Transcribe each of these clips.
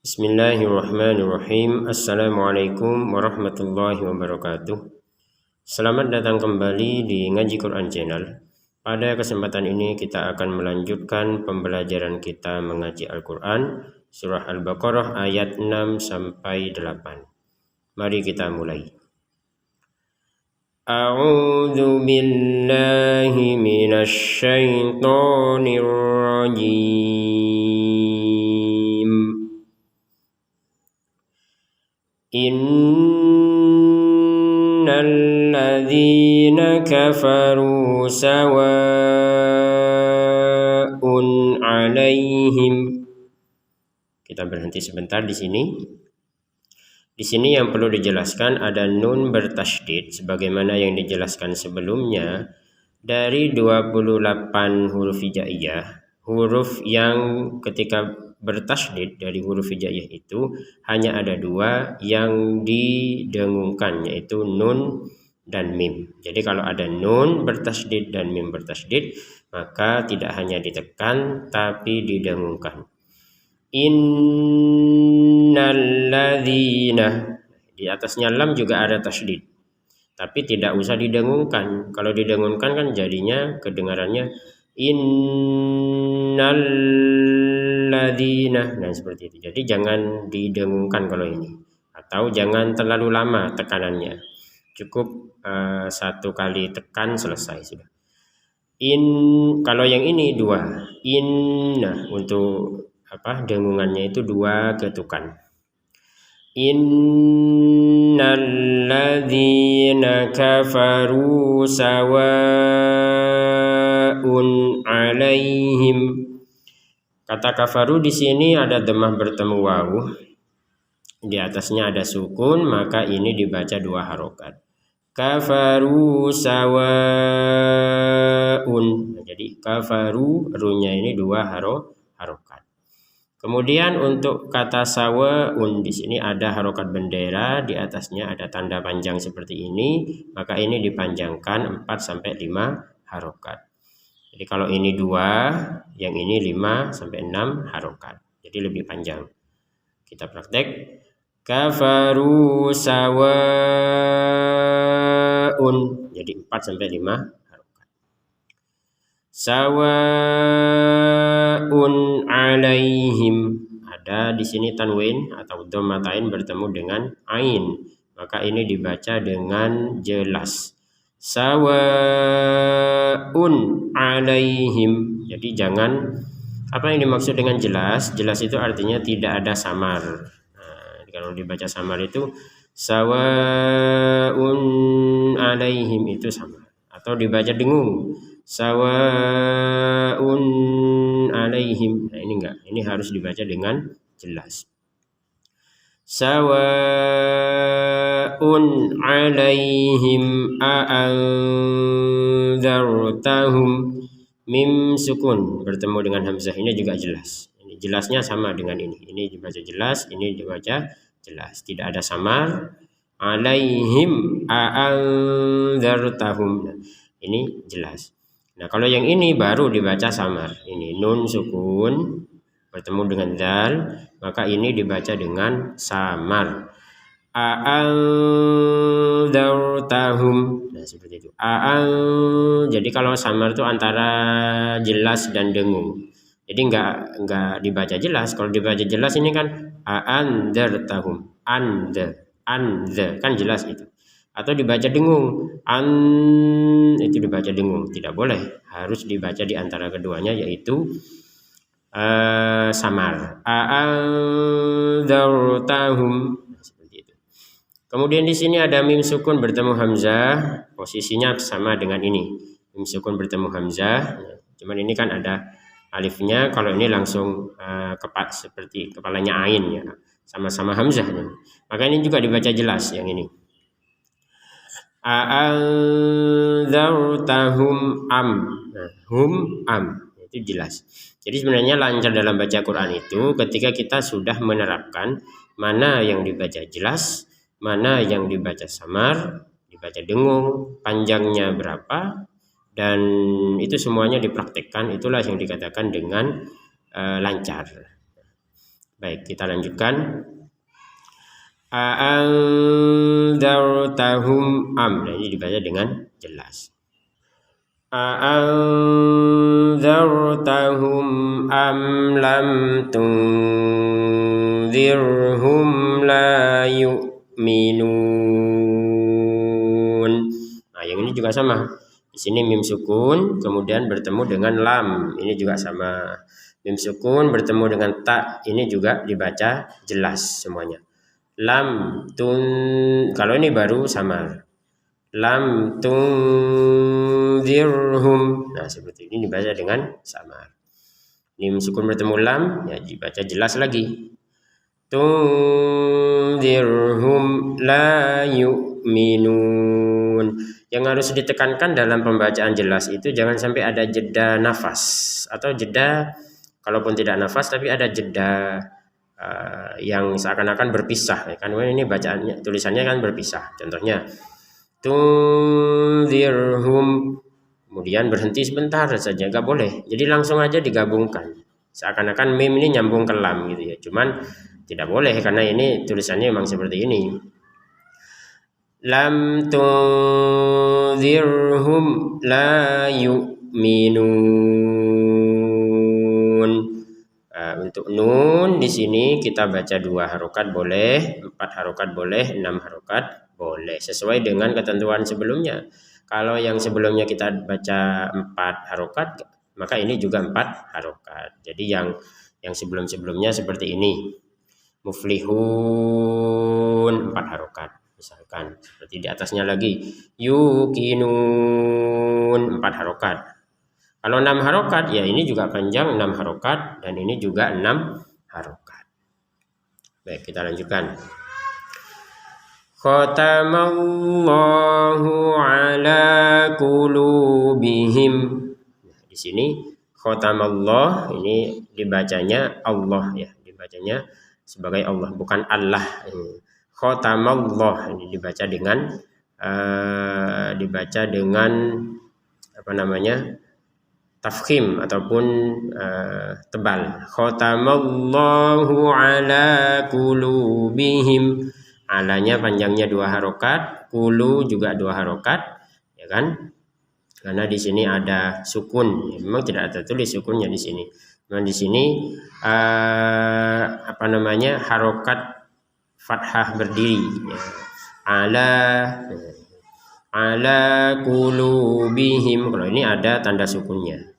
Bismillahirrahmanirrahim. Assalamualaikum warahmatullahi wabarakatuh. Selamat datang kembali di Ngaji Quran Channel. Pada kesempatan ini kita akan melanjutkan pembelajaran kita mengaji Al-Quran Surah Al-Baqarah ayat 6 sampai 8. Mari kita mulai. A'udzu billahi minasy syaithanir rajim. Innal ladzina kafaru sawa'un 'alaihim. Kita berhenti sebentar di sini. Di sini yang perlu dijelaskan ada nun bertasydid sebagaimana yang dijelaskan sebelumnya. Dari 28 huruf hijaiyah, huruf yang ketika bertasydid dari huruf hijaiyah itu hanya ada dua yang didengungkan, yaitu nun dan mim. Jadi kalau ada nun bertasydid dan mim bertasydid, maka tidak hanya ditekan tapi didengungkan. Innal ladzina, di atasnya lam juga ada tasydid, tapi tidak usah didengungkan. Kalau didengungkan kan jadinya kedengarannya innal ladzina. Nah seperti itu. Jadi jangan didengungkan kalau ini, atau jangan terlalu lama tekanannya. Cukup satu kali tekan selesai sudah. Kalau yang ini dua. Nah untuk dengungannya itu dua ketukan. Innal ladzina kafaru sawa'un 'alaihim. Kata kafaru di sini ada dhammah bertemu wawu. Di atasnya ada sukun, maka ini dibaca dua harokat. Kafaru sawa'un. Jadi kafaru, runya ini dua harokat. Kemudian untuk kata sawa'un di sini ada harokat bendera, di atasnya ada tanda panjang seperti ini, maka ini dipanjangkan 4 sampai 5 harokat. Jadi kalau ini 2, yang ini 5 sampai 6 harokat. Jadi lebih panjang. Kita praktek. Kafaru sawa'un. Jadi 4 sampai 5 harokat. Sawa'un 'alaihim. Ada di sini tanwin atau dhammatain bertemu dengan ain. Maka ini dibaca dengan jelas. Sawa'un 'alaihim. Jadi jangan, apa yang dimaksud dengan jelas? Jelas itu artinya tidak ada samar. Nah, kalau dibaca samar itu sawa'un 'alaihim itu samar. Atau dibaca dengung. Sawa'un 'alaihim. Nah, ini enggak. Ini harus dibaca dengan jelas. Sawa'un 'alaihim a'anzartahum. Mim sukun bertemu dengan hamzah, ini juga jelas. Ini jelasnya sama dengan ini. Ini dibaca jelas, ini dibaca jelas. Tidak ada samar. 'Alaihim a'anzartahum. Nah, ini jelas. Nah, kalau yang ini baru dibaca samar. Ini nun sukun bertemu dengan dal, maka ini dibaca dengan samar. A'anzartahum. Nah, seperti itu. Jadi kalau samar itu antara jelas dan dengung. Jadi enggak dibaca jelas. Kalau dibaca jelas ini kan a'anzartahum. Anza kan jelas itu. Atau dibaca dengung. Itu dibaca dengung. Tidak boleh. Harus dibaca di antara keduanya, yaitu samar. A'anzartahum. Kemudian di sini ada mim sukun bertemu hamzah, posisinya sama dengan ini. Mim sukun bertemu hamzah, cuman ini kan ada alifnya. Kalau ini langsung seperti kepalanya ain ya, sama-sama hamzah. Maka ini juga dibaca jelas yang ini. A'anzartahum am. Nah, hum am itu jelas. Jadi sebenarnya lancar dalam baca Quran itu ketika kita sudah menerapkan mana yang dibaca jelas, mana yang dibaca samar, dibaca dengung, panjangnya berapa, dan itu semuanya dipraktekkan. Itulah yang dikatakan dengan lancar. Baik, kita lanjutkan. A'andzartahum am. Nah, ini dibaca dengan jelas. A'andzartahum am lam tunzirhum la yu'minun. Nah, yang ini juga sama. Di sini mim sukun kemudian bertemu dengan lam. Ini juga sama. Mim sukun bertemu dengan ta. Ini juga dibaca jelas semuanya. Lam tun, kalau ini baru samar. Lam tunzirhum. Nah, seperti ini dibaca dengan samar. Mim sukun bertemu lam, ya dibaca jelas lagi. Tunzirhum la yu'minun. Yang harus ditekankan dalam pembacaan jelas itu jangan sampai ada jeda nafas atau jeda, kalaupun tidak nafas tapi ada jeda yang seakan-akan berpisah, kan ini bacaannya tulisannya kan berpisah. Contohnya tunzirhum, kemudian berhenti sebentar saja, nggak boleh. Jadi langsung aja digabungkan, seakan-akan mim ini nyambung ke lam gitu ya. Cuman tidak boleh karena ini tulisannya memang seperti ini. Lam tunzirhum la yu'minun. Untuk nun di sini kita baca 2 harokat boleh, 4 harokat boleh, 6 harokat boleh, sesuai dengan ketentuan sebelumnya. Kalau yang sebelumnya kita baca 4 harokat, maka ini juga 4 harokat. Jadi yang sebelum-sebelumnya seperti ini. Muflihun 4 harokat. Misalkan seperti di atasnya lagi yukinun 4 harokat. Kalau 6 harokat ya ini juga panjang 6 harokat dan ini juga 6 harokat. Baik, kita lanjutkan. Khatamallahu ala qulubihim. Nah, di sini khatamallah ini dibacanya Allah ya, dibacanya sebagai Allah bukan Allah. Khatamallah ini dibaca dengan apa namanya? Tafkhim ataupun tebal. Khatamallahu ala qulubihim. Alanya panjangnya 2 harokat, kulu juga 2 harokat, ya kan? Karena di sini ada sukun. Ya, memang tidak tertulis sukunnya di sini. Memang di sini apa namanya? Harokat fathah berdiri. Ya. Ala qulubihim. Kalau ini ada tanda sukunnya.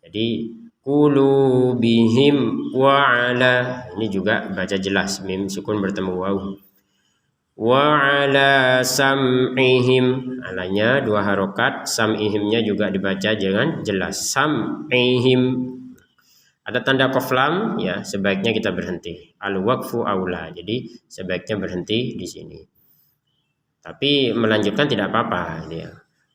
Jadi qulubihim wa ala, ini juga baca jelas, mim sukun bertemu waw. Wa ala sam'ihim, alanya 2 harokat, sam'ihimnya juga dibaca dengan jelas, sam'ihim. Ada tanda qaf lam ya, sebaiknya kita berhenti. Al waqfu aula, jadi sebaiknya berhenti di sini. Tapi melanjutkan tidak apa-apa ya.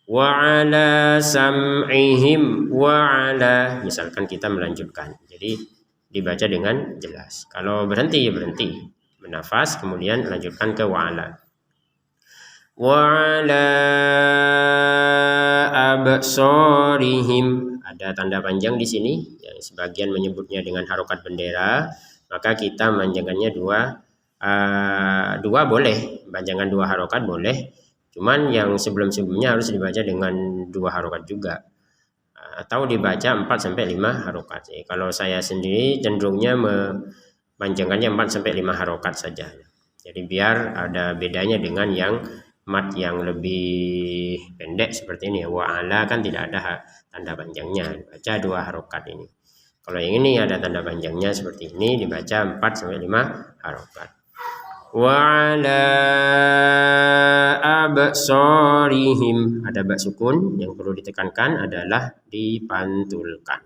Wa ala sam'ihim wa ala, misalkan kita melanjutkan, jadi dibaca dengan jelas. Kalau berhenti ya berhenti, bernafas kemudian lanjutkan ke wa ala. Wa ala absarihim, ada tanda panjang di sini yang sebagian menyebutnya dengan harokat bendera, maka kita panjangannya 2 boleh, panjangan 2 harokat boleh. Cuman yang sebelum-sebelumnya harus dibaca dengan 2 harokat juga, atau dibaca 4-5 harokat. Kalau saya sendiri cenderungnya panjangannya 4-5 harokat saja. Jadi biar ada bedanya dengan yang mat yang lebih pendek seperti ini. Wa ala kan tidak ada tanda panjangnya, dibaca 2 harokat ini. Kalau yang ini ada tanda panjangnya seperti ini, dibaca 4-5 harokat. Wa ala absarihim, ada bak sukun yang perlu ditekankan adalah dipantulkan.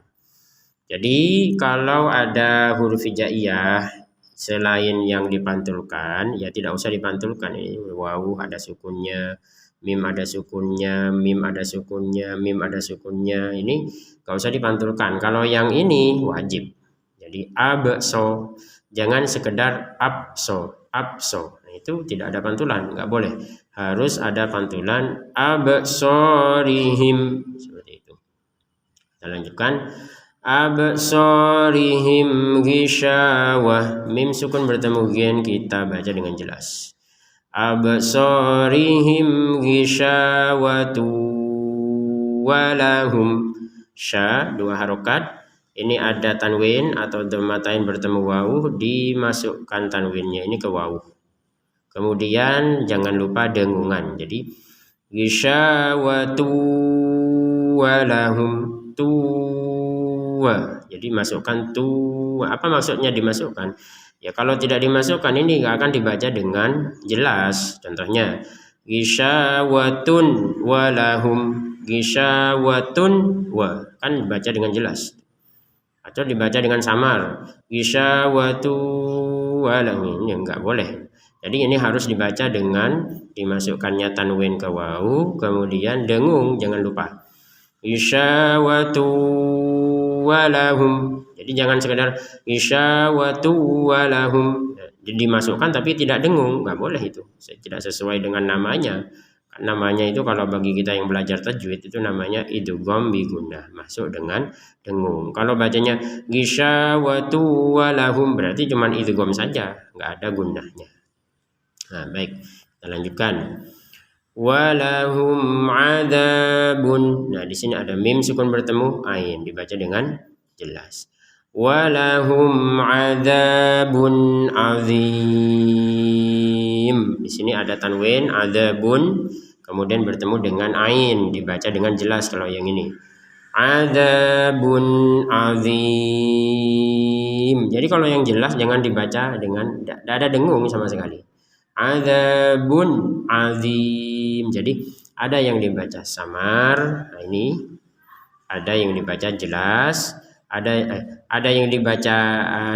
Jadi kalau ada huruf hijaiyah selain yang dipantulkan ya tidak usah dipantulkan. Ini waw ada sukunnya, mim ada sukunnya, mim ada sukunnya, mim ada sukunnya, ini gak usah dipantulkan. Kalau yang ini wajib. Jadi abso, jangan sekedar abso. Nah, itu tidak ada pantulan, nggak boleh, harus ada pantulan absorihim seperti itu. Kita lanjutkan. absarihim ghishawah, mim sukun bertemu ghin kita baca dengan jelas. Absarihim ghishawatu walahum, sya dua harokat. Ini ada tanwin atau dhammatain bertemu wawu, dimasukkan tanwinnya ini ke wawu. Kemudian jangan lupa dengungan. Jadi ghishawatu walahum tuwa. Jadi masukkan tu. Apa maksudnya dimasukkan? Ya kalau tidak dimasukkan ini nggak akan dibaca dengan jelas. Contohnya ghishawatun walahum, ghishawatun wa, kan dibaca dengan jelas. Atau dibaca dengan samar, ghishawatu walahum, ini nggak boleh. Jadi ini harus dibaca dengan dimasukkannya tanwin ke wawu, kemudian dengung, jangan lupa. Isyawatu walahum. Jadi jangan sekedar isyawatu walahum, dimasukkan tapi tidak dengung, nggak boleh itu. Tidak sesuai dengan namanya. Namanya itu kalau bagi kita yang belajar tajwid itu namanya idgham bi gunnah, masuk dengan dengung. Kalau bacanya isyawatu walahum berarti cuma idgham saja, nggak ada gunnahnya. Nah, baik, kita lanjutkan. Walahum adzabun. Nah, di sini ada mim sukun bertemu ain, dibaca dengan jelas. Walahum adzabun azim. Di sini ada tanwin adzabun, kemudian bertemu dengan ain, dibaca dengan jelas kalau yang ini. Adzabun azim. Jadi kalau yang jelas jangan dibaca dengan tidak ada dengung sama sekali. Adzabun azim. Jadi ada yang dibaca samar, nah ini ada yang dibaca jelas, ada yang dibaca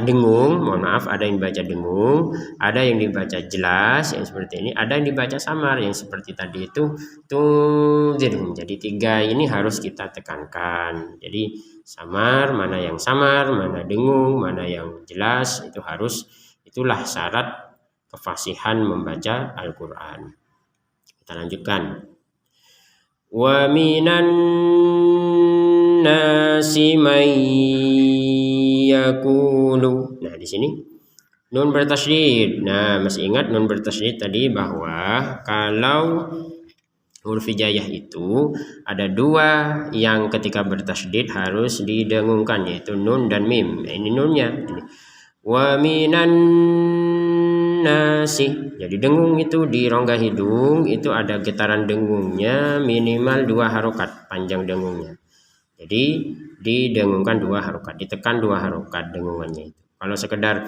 dengung, mohon maaf, ada yang dibaca dengung, ada yang dibaca jelas yang seperti ini, ada yang dibaca samar yang seperti tadi itu tunzirhum. Jadi tiga ini harus kita tekankan. Jadi samar, mana yang samar, mana dengung, mana yang jelas, itu harus, itulah syarat kefasihan membaca Al-Quran. Kita lanjutkan. Wa minan nasi may yaqulu. Nah, di sini nun bertasydid. Nah, masih ingat nun bertasydid tadi bahwa kalau huruf hijaiyah itu ada dua yang ketika bertasydid harus didengungkan, yaitu nun dan mim. Nah, ini nunnya. Wa minan nasi. Jadi dengung itu di rongga hidung itu ada getaran dengungnya minimal 2 harokat panjang dengungnya. Jadi didengungkan 2 harokat, ditekan 2 harokat dengungannya itu. Kalau sekedar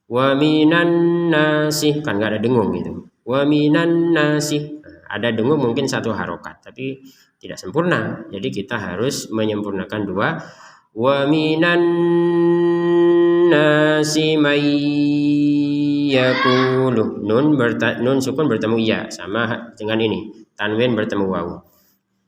wa minan nasi kan nggak ada dengung gitu. Wa minan nasi, ada dengung mungkin 1 harokat tapi tidak sempurna. Jadi kita harus menyempurnakan 2. Wa minan nasi may yaqulu. Nun sukun bertemu ya, sama dengan ini tanwin bertemu wawu.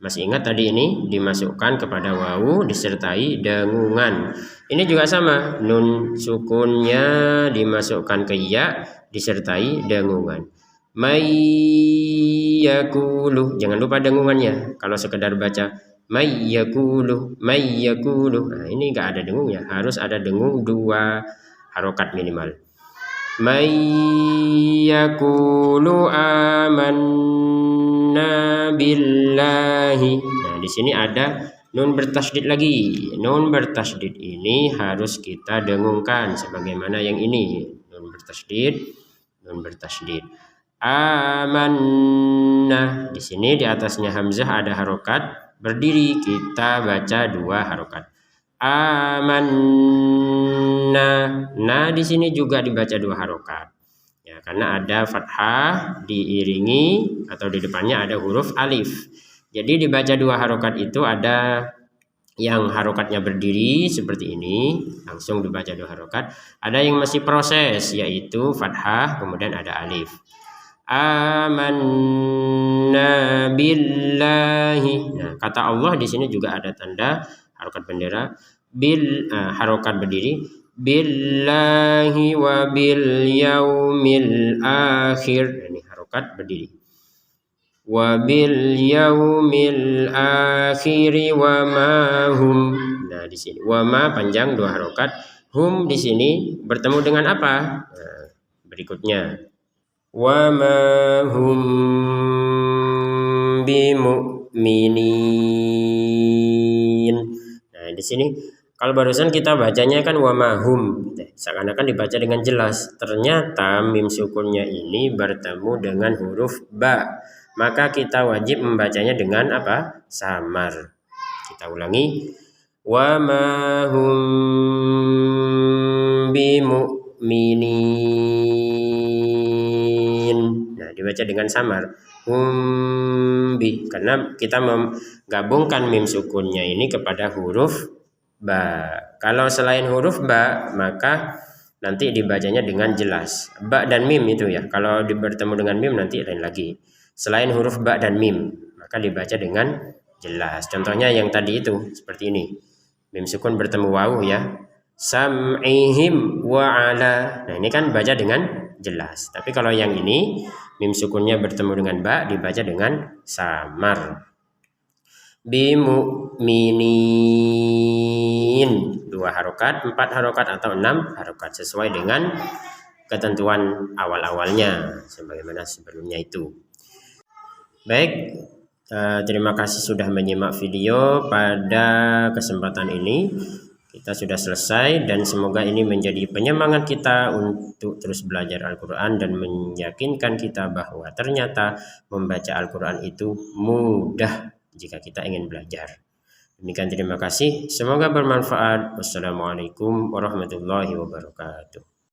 Masih ingat tadi ini dimasukkan kepada wawu disertai dengungan. Ini juga sama, nun sukunnya dimasukkan ke ya disertai dengungan. May yaqulu, jangan lupa dengungannya. Kalau sekedar baca may yaqulu, nah ini enggak ada dengungnya, harus ada dengung 2 harokat minimal. May yaqulu amanna billahi. Nah, di sini ada nun bertasydid lagi. Nun bertasydid ini harus kita dengungkan sebagaimana yang ini. Nun bertasydid, nun bertasydid. Amanna. Di sini di atasnya hamzah ada harokat berdiri, kita baca 2 harokat. Amanna. Nah, di sini juga dibaca 2 harokat. Ya, karena ada fathah diiringi atau di depannya ada huruf alif. Jadi dibaca 2 harokat itu ada yang harokatnya berdiri seperti ini, langsung dibaca 2 harokat. Ada yang masih proses, yaitu fathah kemudian ada alif. Amanna billahi. Nah, kata Allah di sini juga ada tanda harokat bendera harokat berdiri, billahi wa bil yaumil akhir. Ini harokat berdiri. wa bil yaumil akhiri wa ma hum. Nah, di sini wa ma panjang 2 harokat, hum di sini bertemu dengan apa? Nah, berikutnya wa ma hum bimu'minin. Nah, di sini kalau barusan kita bacanya kan wa ma hum, seakan-akan dibaca dengan jelas. Ternyata mim sukunnya ini bertemu dengan huruf ba. Maka kita wajib membacanya dengan apa? Samar. Kita ulangi. Wa ma hum bimu'minin. Nah, dibaca dengan samar. Bi, karena kita menggabungkan mim sukunnya ini kepada huruf ba. Kalau selain huruf ba, maka nanti dibacanya dengan jelas. Ba dan mim itu ya. Kalau bertemu dengan mim nanti lain lagi. Selain huruf ba dan mim, maka dibaca dengan jelas. Contohnya yang tadi itu seperti ini. Mim sukun bertemu wawu ya. Sam'ihim wa ala. Nah, ini kan baca dengan jelas. Tapi kalau yang ini mim sukunnya bertemu dengan ba, dibaca dengan samar. Bimu'minin 2 harokat, 4 harokat atau 6 harokat sesuai dengan ketentuan awal-awalnya sebagaimana sebelumnya itu. Baik, terima kasih sudah menyimak video pada kesempatan ini. Kita sudah selesai dan semoga ini menjadi penyemangat kita untuk terus belajar Al-Quran dan meyakinkan kita bahwa ternyata membaca Al-Quran itu mudah jika kita ingin belajar. Demikian, terima kasih. Semoga bermanfaat. Wassalamualaikum warahmatullahi wabarakatuh.